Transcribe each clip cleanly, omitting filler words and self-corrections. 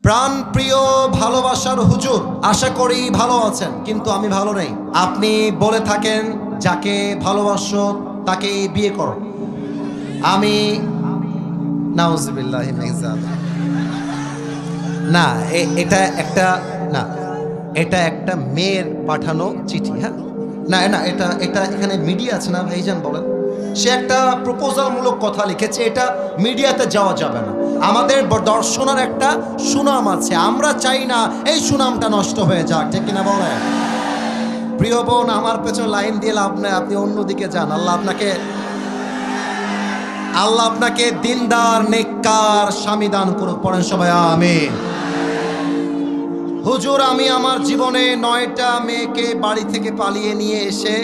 প্রাণ প্রিয় ভালোবাসার হুজুর, আশা করি ভালো আছেন, কিন্তু আমি ভালো নেই। আপনি বলে থাকেন যাকে ভালোবাসো তাকে বিয়ে করো। আমি নাউজুবিল্লাহি মিন যালিক। না, এটা একটা না, এটা একটা মেয়ের পাঠানো চিঠি। হ্যাঁ, না না, এটা এটা এখানে মিডিয়া আছে না ভাইজান, বলেন। সে একটা প্রপোজালমূলক কথা লিখেছে, এটা মিডিয়াতে যাওয়া যাবে না। আমাদের দর্শনের একটা সুনাম আছে, আমরা চাই না এই সুনামটা নষ্ট হয়ে যাক, ঠিক কিনা বলেন? প্রিয় বোন, আমার পেছনে লাইন দিয়ে লাভ নেই, আপনি অন্যদিকে যান। আল্লাহ আপনাকে দিনদার নেককার স্বামী দান করুক। পড়েন সবাই আমিন। হুজুর, আমি আমার জীবনে 9টা মেয়েকে বাড়ি থেকে পালিয়ে নিয়ে এসে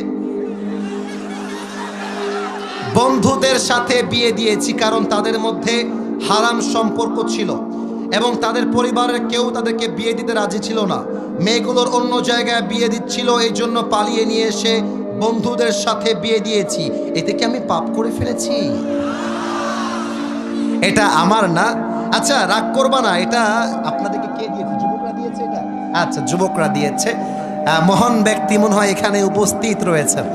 বন্ধুদের সাথে বিয়ে দিয়েছি, কারণ তাদের মধ্যে হারাম সম্পর্ক ছিল এবং তাদের পরিবারের কেউ তাদেরকে বিয়ে দিতে রাজি ছিল না। মেয়েগুলোর অন্য জায়গায় বিয়ে দিচ্ছিল, এই জন্য পালিয়ে নিয়ে এসে বন্ধুদের সাথে বিয়ে দিয়েছি। এতে কি আমি পাপ করে ফেলেছি? এটা আমার না। আচ্ছা, রাগ করবা না, এটা আপনাদেরকে কে দিয়েছে? যুবকরা দিয়েছে এটা? আচ্ছা, যুবকরা দিয়েছে। মহান ব্যক্তি মনে হয় এখানে উপস্থিত রয়েছেন।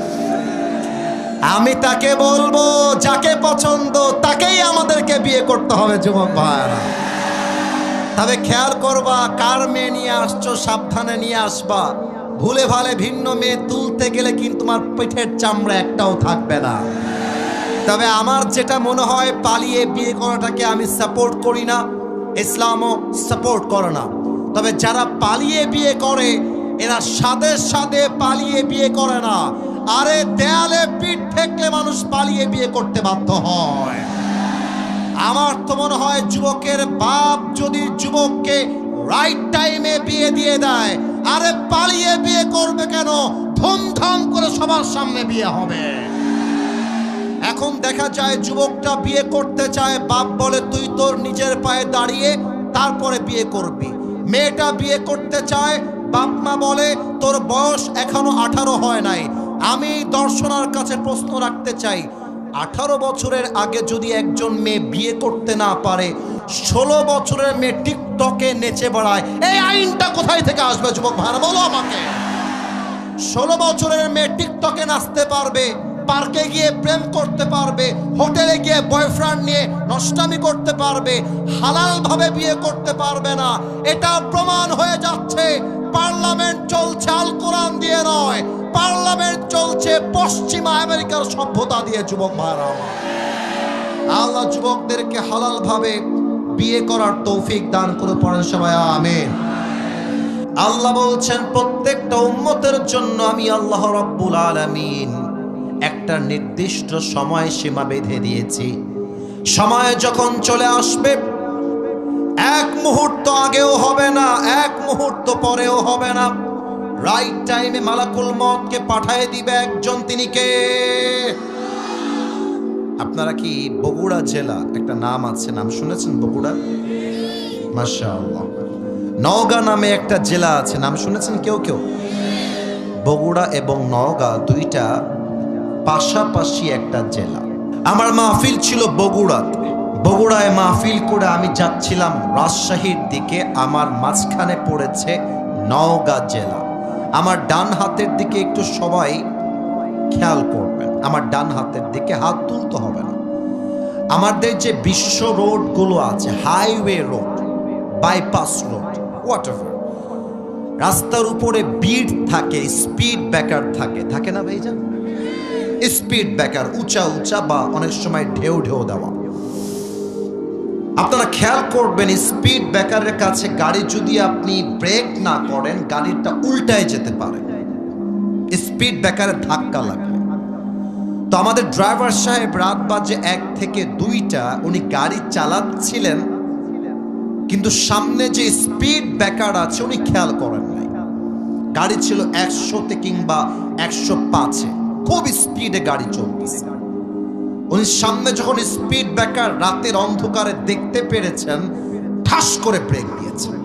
আমি তাকে বলবো, যাকে পছন্দ তাকেই আমাদেরকে বিয়ে করতে হবে যুবক ভাইরা। তবে খেয়াল করবা, কার মেয়ে নিয়ে আসছো সাবধানে নিয়ে আসবা। ভুলে ভালে ভিন্ন মেয়ে তুলতে গেলে কিন্তু তোমার পিঠের চামড়া একটাও থাকবে না। তবে আমার যেটা মনে হয়, পালিয়ে বিয়ে করাটাকে আমি সাপোর্ট করি না, ইসলামও সাপোর্ট করে না। তবে যারা পালিয়ে বিয়ে করে, এরা সাথে সাথে পালিয়ে বিয়ে করে না। আরে দেয়ালে পিঠ ঠেকলে মানুষ পালিয়ে বিয়ে করতে বাধ্য হয়। আমার তো মনে হয় যুবকের বাপ যদি যুবককে রাইট টাইমে বিয়ে দিয়ে দেয়, আরে পালিয়ে বিয়ে করবে কেন? ধুমধাম করে সবার সামনে বিয়ে হবে। এখন দেখা যায় যুবকটা বিয়ে করতে চায়, বাপ বলে তুই তোর নিজের পায়ে দাঁড়িয়ে তারপরে বিয়ে করবি। মেয়েটা বিয়ে করতে চায়, বাপ মা বলে তোর বয়স এখনো 18 হয় নাই। আমি দর্শনার কাছে প্রশ্ন রাখতে চাই, 18 বছরের আগে যদি একজন মেয়ে বিয়ে করতে না পারে, 16 বছরের মেয়ে টিকটকে নেচে বেড়ায়, এই আইনটা কোথায় থেকে আসবে যুবক ভাইরা, বলো আমাকে। 16 বছরের মেয়ে টিকটকে নাচতে পারবে, পার্কে গিয়ে প্রেম করতে পারবে, হোটেলে গিয়ে বয়ফ্রেন্ড নিয়ে নষ্টামি করতে পারবে, হালাল ভাবে বিয়ে করতে পারবে না। এটা প্রমাণ হয়ে যাচ্ছে। পার্লামেন্ট চলছে আল কোরআন দিয়ে নয়, পার্লামেন্ট চলছে পশ্চিমা আমেরিকার সভ্যতা দিয়ে। যুবক ভাইরা, আল্লাহ যুবকদেরকে হালাল ভাবে বিয়ে করার তৌফিক দান করে। পড়েন সবাই আমিন। আল্লাহ বলছেন, প্রত্যেকটা উম্মতের জন্য আমি আল্লাহ রাব্বুল আলামিন একটা নির্দিষ্ট সময় সীমা বেঁধে দিয়েছি। সময় যখন চলে আসবে, এক মুহূর্ত আগেও হবে না, এক মুহূর্ত পরেও হবে না। রাইট টাইমে মালাকুল মউতকে পাঠিয়ে দিবে একজন, তিনি কে? আপনারা কি বগুড়া জেলা একটা নাম আছে, নাম শুনেছেন? বগুড়া, মাশাআল্লাহ। নওগাঁ নামে একটা জেলা আছে, নাম শুনেছেন কেউ কেউ? বগুড়া এবং নওগাঁ দুইটা পাশাপাশি একটা জেলা। আমার মাহফিল ছিল বগুড়াতে। বগুড়ায় মাহফিল করে আমি যাচ্ছিলাম রাজশাহীর দিকে, আমার মাঝখানে পড়েছে নওগাঁ জেলা। আমার ডান হাতের দিকে একটু সবাই খেয়াল করবেন, আমার ডান হাতের দিকে হাত তুলতে হবে না। আমাদের যে বিশ্ব রোডগুলো আছে, highway road, bypass road, whatever, রাস্তার উপরে বিট থাকে, স্পিড ব্রেকার থাকে, থাকে না ভাইজান? স্পিড ব্রেকার উঁচা উঁচা বা অনেক সময় ঢেউ ঢেউ দেওয়া। আপনারা খেয়াল করবেন, স্পিড ব্রেকারের কাছে গাড়ি যদি আপনি ব্রেক না করেন, গাড়িটা উল্টায় যেতে পারে স্পিড ব্রেকারে ধাক্কা লাগলে। তো আমাদের ড্রাইভার সাহেব রাত বাজে 1 থেকে 2টা উনি গাড়ি চালাচ্ছিলেন, কিন্তু সামনে যে স্পিড ব্রেকার আছে উনি খেয়াল করেন নাই। গাড়ি ছিল 100-তে কিংবা 105-এ, খুব স্পিডে গাড়ি চলতেছে। উনি সামনে যখন স্পিড ব্রেকার রাতের অন্ধকারে দেখতে পেরেছেন, ঠাস করে ব্রেক দিয়েছেন।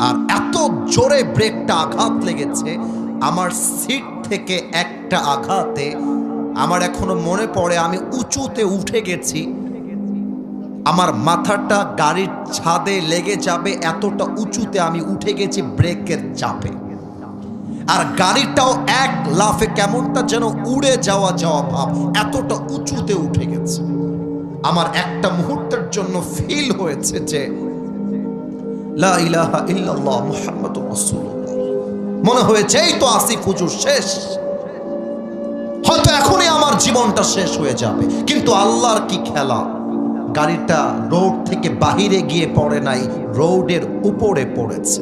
আর এত জোরে ব্রেকটা আঘাত লেগেছে, আমার সিট থেকে একটা আঘাতে আমার এখনো মনে পড়ে, আমি উঁচুতে উঠে গেছি, আমার মাথাটা গাড়ির ছাদে লেগে যাবে, এতটা উঁচুতে আমি উঠে গেছি ব্রেকের চাপে। আর গাড়িটাও এক লাফে কেমনটা যেন উড়ে যাওয়া ভাব, এতটা উঁচুতে উঠে গেছে। আমার একটা মুহূর্তের জন্য ফিল হয়েছে যে লা ইলাহা ইল্লাল্লাহ মুহাম্মাদুর রাসূলুল্লাহ। মনে হয়েছে এই তো আসিফ হুজুর শেষ, হয়তো এখনই আমার জীবনটা শেষ হয়ে যাবে। কিন্তু আল্লাহর কি খেলা, গাড়িটা রোড থেকে বাহিরে গিয়ে পড়ে নাই, রোডের উপরে পড়েছে।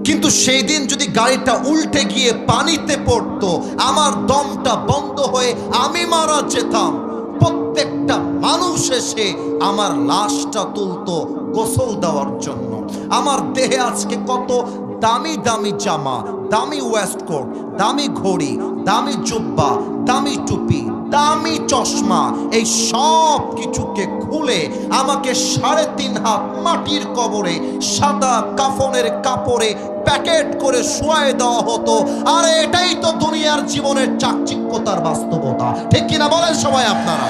কিন্তু সেই দিন যদি গাড়িটা উল্টে গিয়ে পানিতে পড়তো, আমার দমটা বন্ধ হয়ে আমি মারা যেতাম। প্রত্যেকটা মানুষ এসে আমার লাশটা তুলতো গোসল দেওয়ার জন্য। আমার দেহে আজকে কত দামি দামি জামা, দামি ওয়েস্টকোট, দামি ঘড়ি, দামি জুব্বা, দামি টুপি, দামি চশমা, এই সব কিছুকে খুলে আমাকে 3.5 হাত মাটির কবরে সাদা কাফনের কাপড়ে প্যাকেট করে শুয়ায় দেওয়া হতো। আর এটাই তো দুনিয়ার জীবনের চাকচিক্যতার বাস্তবতা, ঠিক কিনা বলেন সবাই আপনারা?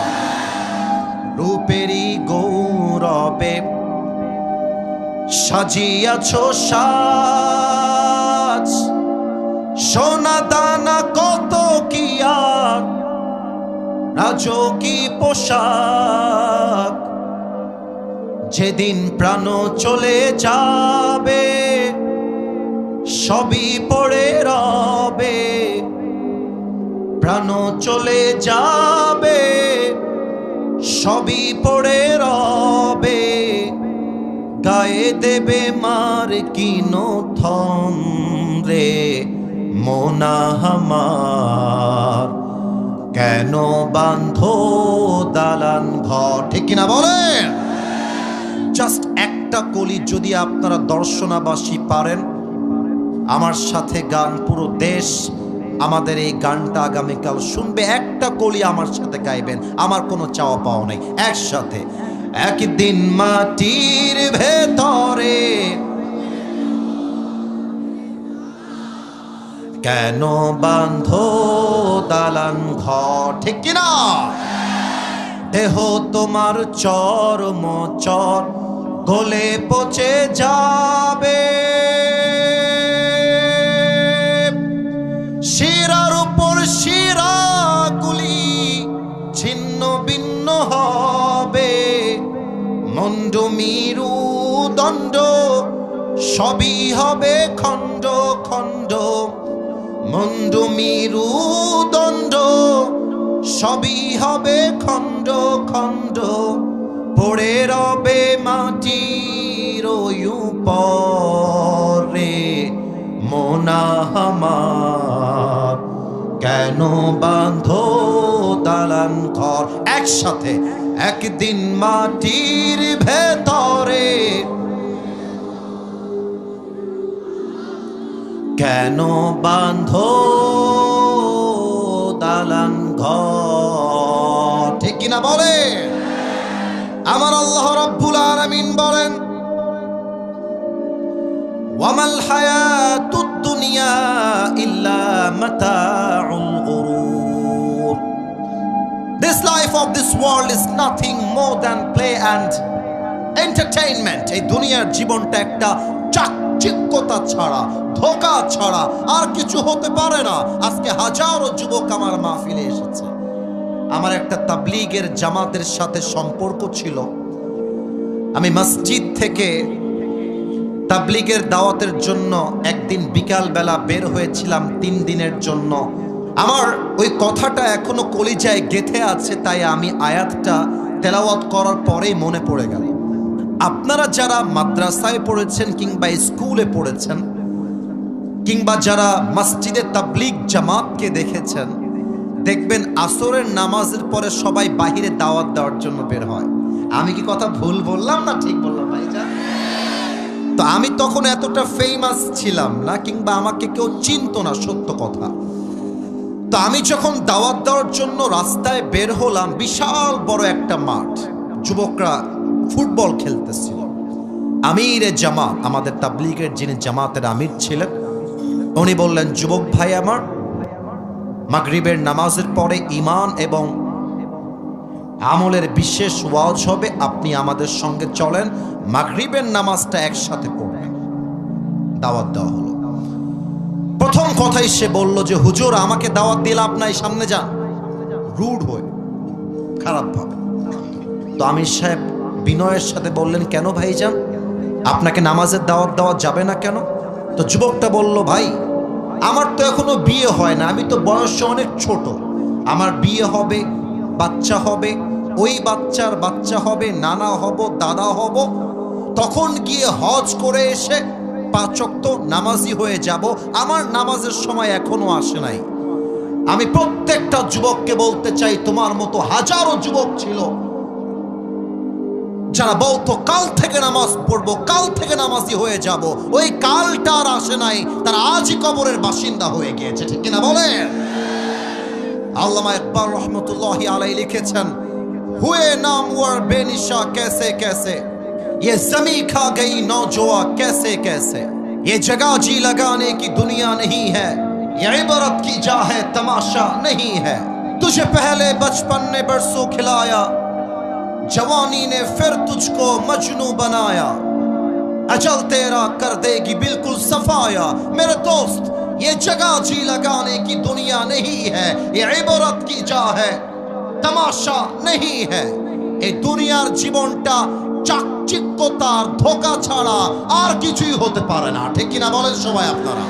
রূপেরই গৌরবে সাজিয়াছ সাজ, সোনা দানা কত কি আর রাজকী পোশাক। যেদিন প্রাণ চলে যাবে সবই পড়ে রবে, প্রাণ চলে যাবে সবই পড়ে রবে। গায়ে দেবে মার কিনো থন রে মোনা আমার, কেন বাঁধো দালান ঘর, ঠিক কিনা বলেন? জাস্ট একটা কলি যদি আপনারা দর্শনাবাসী পারেন, আমার সাথে গান, পুরো দেশ আমাদের এই গানটা আগামীকাল শুনবে, একটা কলি আমার সাথে গাইবেন, আমার কোনো চাওয়া পাওয়া নেই। একসাথে একদিন মাটির ভেতরে কেন বাঁধো দালান ঘর, ঠিক কিনা? দেহ তোমার চরম চর গলে পচে যাবে, শিরার উপর শিরাগুলি ছিন্ন ভিন্ন হবে। মন্ড মিরু দণ্ড সবই হবে খণ্ড খণ্ড, মন্ড মিরু দণ্ড সবই হবে খণ্ড খণ্ড। পড়ে রবে মাটির উপরে মোনা আমার, কেন বাঁধো দালান ঘর। একসাথে একদিন মাটির ভেতরে কেন বাঁধো দালান ঘর, ঠিক কিনা বলে? আমার আল্লাহ রাব্বুল আলামিন বলেন, ওয়ামাল হায়াতুদ দুনিয়া ইল্লা মাতাউল গুরুর। This life of this world is nothing more than play and entertainment. এই দুনিয়ার জীবনটা একটা চাকচিক্যতা ছাড়া, ধোঁকা ছাড়া আর কিছু হতে পারে না। আজকে হাজারো যুবক আমার মাহফিলে এসেছে। আমার একটা তাবলীগের জামাতের সাথে সম্পর্ক ছিল। আমি মসজিদ থেকে তাবলীগের দাওয়াতের জন্য একদিন বিকাল বেলা বের হয়েছিলাম 3 দিনের জন্য। আমার ওই কথাটা এখনো কলিজায় গেঁথে আছে, তাই আমি আয়াতটা তেলাওয়াত করার পরেই মনে পড়ে গেল। আপনারা যারা মাদ্রাসায় পড়েছেন কিংবা স্কুলে পড়েছেন কিংবা যারা মসজিদে তাবলীগ জামাতকে দেখেছেন, দেখবেন আসরের নামাজের পরে সবাই বাহিরে দাওয়াত দেওয়ার জন্য বের হয়। আমি কি কথা ভুল বললাম না ঠিক বললাম ভাইজান? তো আমি তখন এতটা ফেমাস ছিলাম না, কিংবা আমাকে কেউ চিনতো না, সত্য কথা। তো আমি যখন দাওয়াত দেওয়ার জন্য রাস্তায় বের হলাম, বিশাল বড় একটা মাঠ, যুবকরা ফুটবল খেলতেছিল। আমিরে জামাত, আমাদের তাবলীগের যিনি জামাতের আমির ছিলেন, উনি বললেন, যুবক ভাই আমার, মাগরিবের নামাজের পরে ঈমান এবং আমলের বিশেষ ওয়াজ হবে, আপনি আমাদের সঙ্গে চলেন, মাগরিবের নামাজটা একসাথে পড়বেন। দাওয়াত দেওয়া হলো। প্রথম কথাই সে বলল যে হুজুর আমাকে দাওয়াত দিয়ে লাভ নাই, সামনে যান, রুড হয়ে, খারাপ ভাবে। তো আমির সাহেব বিনয়ের সাথে বললেন, কেন ভাইজান, আপনাকে নামাজের দাওয়াত দেওয়া যাবে না কেন? তো যুবকটা বলল, ভাই আমার তো এখনো বিয়ে হয় না, আমি তো বয়সে অনেক ছোট, আমার বিয়ে হবে, বাচ্চা হবে, ওই বাচ্চার বাচ্চা হবে, নানা হব, দাদা হব, তখন গিয়ে হজ করে এসে 5 ওয়াক্ত নামাজি হয়ে যাব, আমার নামাজের সময় এখনো আসে নাই। আমি প্রত্যেকটা যুবককে বলতে চাই, তোমার মতো হাজারো যুবক ছিল যারা বলতো কাল থেকে নামাজ পড়বো, কাল থেকে নামাজি হয়ে যাব, ওই কালটা আর আসে নাই, তারা আজই কবরের বাসিন্দা হয়ে গিয়েছে, ঠিক কিনা বলেন? আল্লামা ইকবাল রহমতুল্লাহি আলাইহি লিখেছেন, হুয়ে নামওয়ার বেনিশা कैसे कैसे, ये जमी खा गई नौजवा कैसे कैसे, ये जगह जी लगाने की दुनिया नहीं है, ये इबरत की जा है तमाशा नहीं है, तुझे पहले बचपन ने बरसों खिलाया, जवानी ने फिर तुझको मजनू बनाया, अजल तेरा कर देगी बिल्कुल सफाया, मेरे दोस्त ये जगह जी लगाने की दुनिया नहीं है, ये इबरत की जा है तमाशा नहीं है। এই দুনিয়ার জীবনটা চাকচিক্যতার ধোঁকা ছাড়া আর কিছুই হতে পারে না, ঠিক কিনা বলেন সবাই আপনারা?